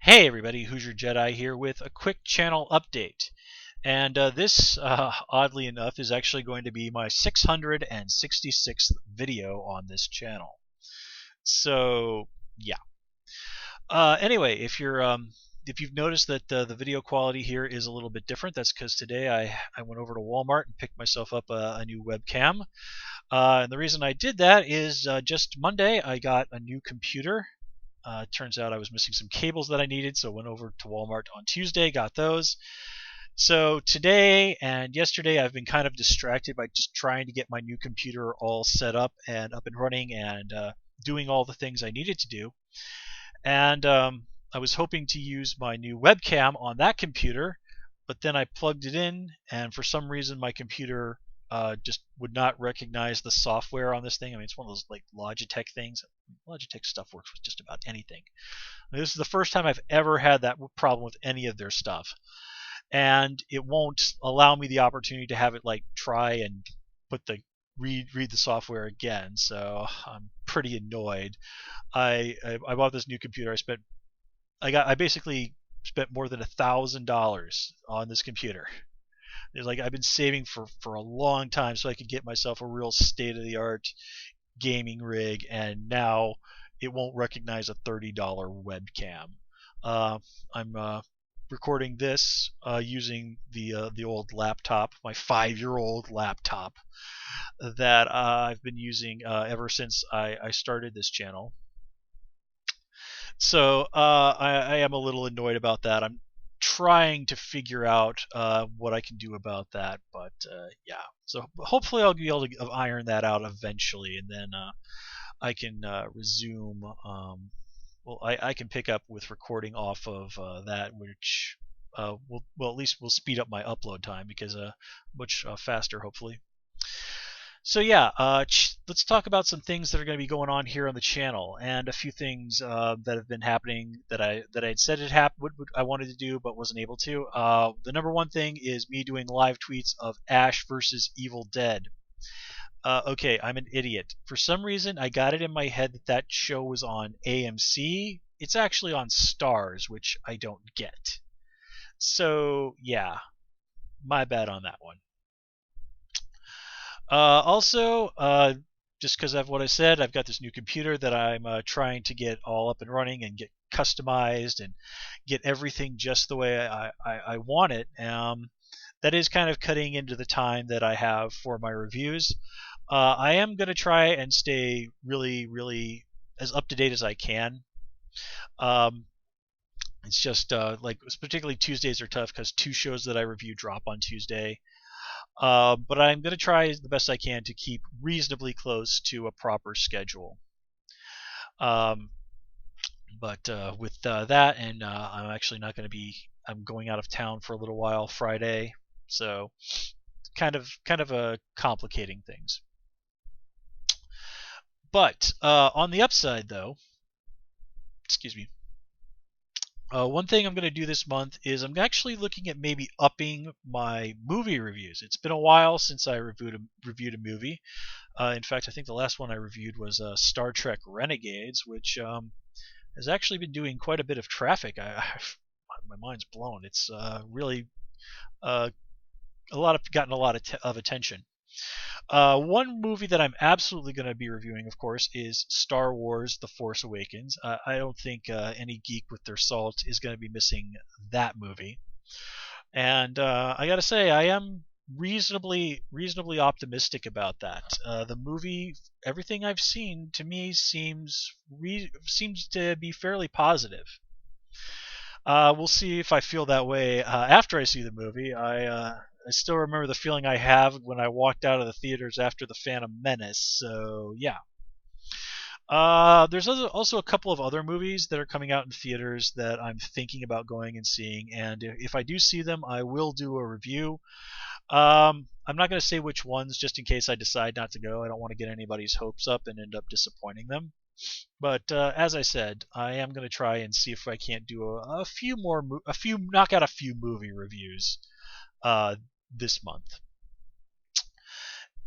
Hey everybody, Hoosier Jedi here with a quick channel update. And this, oddly enough, is actually going to be my 666th video on this channel. So, yeah. Anyway, if you've noticed that the video quality here is a little bit different, that's because today I went over to Walmart and picked myself up a new webcam. And the reason I did that is just Monday I got a new computer. Turns out I was missing some cables that I needed, so I went over to Walmart on Tuesday, got those. So today and yesterday I've been kind of distracted by just trying to get my new computer all set up and up and running and doing all the things I needed to do. And I was hoping to use my new webcam on that computer, but then I plugged it in, and for some reason my computer just would not recognize the software on this thing. I mean, it's one of those like Logitech things. Logitech stuff works with just about anything. This is the first time I've ever had that problem with any of their stuff, and it won't allow me the opportunity to have it like try and put the read the software again. So I'm pretty annoyed. I bought this new computer. I basically spent more than $1,000 on this computer. It's like I've been saving for a long time so I could get myself a real state of the art gaming rig, and now it won't recognize a $30 webcam. I'm recording this using the old laptop, my 5-year-old laptop that I've been using ever since I started this channel. So I am a little annoyed about that. I'm trying to figure out what I can do about that, but yeah. So hopefully I'll be able to iron that out eventually, and then I can resume. Well, I can pick up with recording off of that, which will at least will speed up my upload time because much faster hopefully. So yeah, let's talk about some things that are going to be going on here on the channel, and a few things that have been happening that I'd said what I wanted to do but wasn't able to. The number one thing is me doing live tweets of Ash versus Evil Dead. Okay, I'm an idiot. For some reason, I got it in my head that that show was on AMC. It's actually on Stars, which I don't get. So yeah, my bad on that one. Also, just because of what I said, I've got this new computer that I'm trying to get all up and running and get customized and get everything just the way I want it. That is kind of cutting into the time that I have for my reviews. I am going to try and stay really, really as up to date as I can. Um, it's just like particularly Tuesdays are tough because 2 shows that I review drop on Tuesday. But I'm going to try the best I can to keep reasonably close to a proper schedule. Um, but with that, and I'm actually not going to be. I'm going out of town for a little while Friday, so kind of complicating things. But on the upside, though, excuse me. One thing I'm going to do this month is I'm actually looking at maybe upping my movie reviews. It's been a while since I reviewed a movie. In fact, I think the last one I reviewed was Star Trek Renegades, which has actually been doing quite a bit of traffic. My mind's blown. It's really uh, gotten a lot of attention. One movie that I'm absolutely going to be reviewing, of course, is Star Wars: The Force Awakens. I don't think any geek with their salt is going to be missing that movie. And I got to say, I am reasonably optimistic about that. The movie, everything I've seen, to me seems to be fairly positive. We'll see if I feel that way after I see the movie. I still remember the feeling I have when I walked out of the theaters after the Phantom Menace. So yeah. There's also a couple of other movies that are coming out in theaters that I'm thinking about going and seeing, and if I do see them, I will do a review. I'm not going to say which ones, just in case I decide not to go. I don't want to get anybody's hopes up and end up disappointing them. But as I said, I am going to try and see if I can't do a few more, knock out a few movie reviews this month.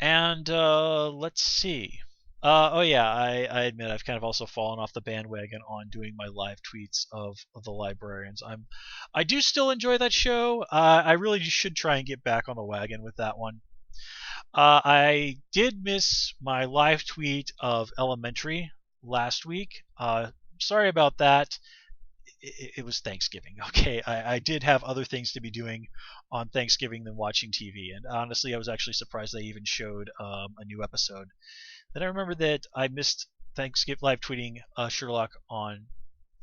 And let's see. Oh yeah, I admit I've kind of also fallen off the bandwagon on doing my live tweets of the librarians. I do still enjoy that show. I really should try and get back on the wagon with that one. I did miss my live tweet of Elementary last week. Sorry about that. It was Thanksgiving. Okay, I did have other things to be doing on Thanksgiving than watching TV, and honestly, I was actually surprised they even showed a new episode. Then I remember that I missed Thanksgiving live tweeting Sherlock on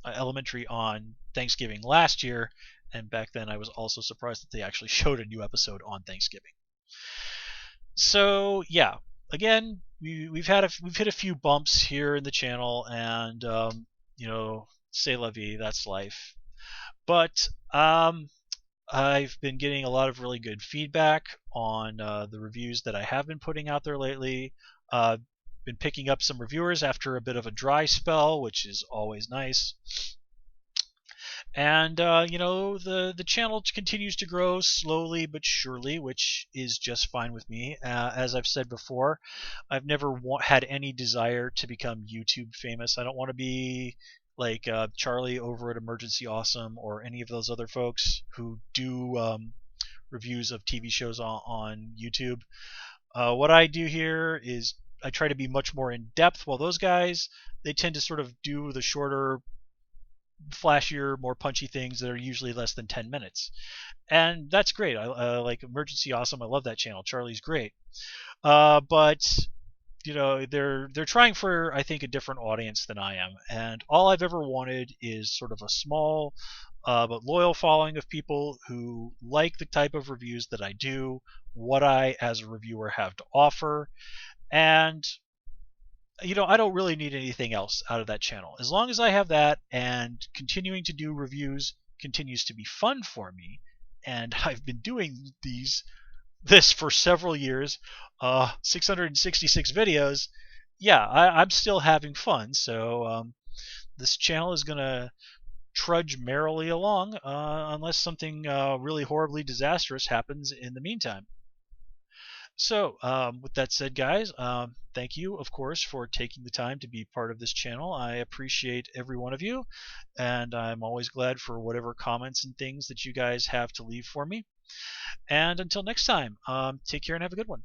Elementary on Thanksgiving last year, and back then I was also surprised that they actually showed a new episode on Thanksgiving. So yeah, again, we've hit a few bumps here in the channel, and say la vie, that's life. But I've been getting a lot of really good feedback on the reviews that I have been putting out there lately. Been picking up some reviewers after a bit of a dry spell, which is always nice. And the channel continues to grow slowly but surely, which is just fine with me. As I've said before, I've never had any desire to become YouTube famous. I don't want to be like Charlie over at Emergency Awesome or any of those other folks who do reviews of TV shows on YouTube. What I do here is I try to be much more in depth, while those guys, they tend to sort of do the shorter, flashier, more punchy things that are usually less than 10 minutes. And that's great. I like Emergency Awesome. I love that channel. Charlie's great. But they're trying for, I think, a different audience than I am. And all I've ever wanted is sort of a small but loyal following of people who like the type of reviews that I do, what I as a reviewer have to offer, and I don't really need anything else out of that channel. As long as I have that and continuing to do reviews continues to be fun for me, and I've been doing this for several years, 666 videos. Yeah, I'm still having fun. So this channel is gonna trudge merrily along, unless something really horribly disastrous happens in the meantime. So, with that said, guys, thank you, of course, for taking the time to be part of this channel. I appreciate every one of you, and I'm always glad for whatever comments and things that you guys have to leave for me. And until next time, take care and have a good one.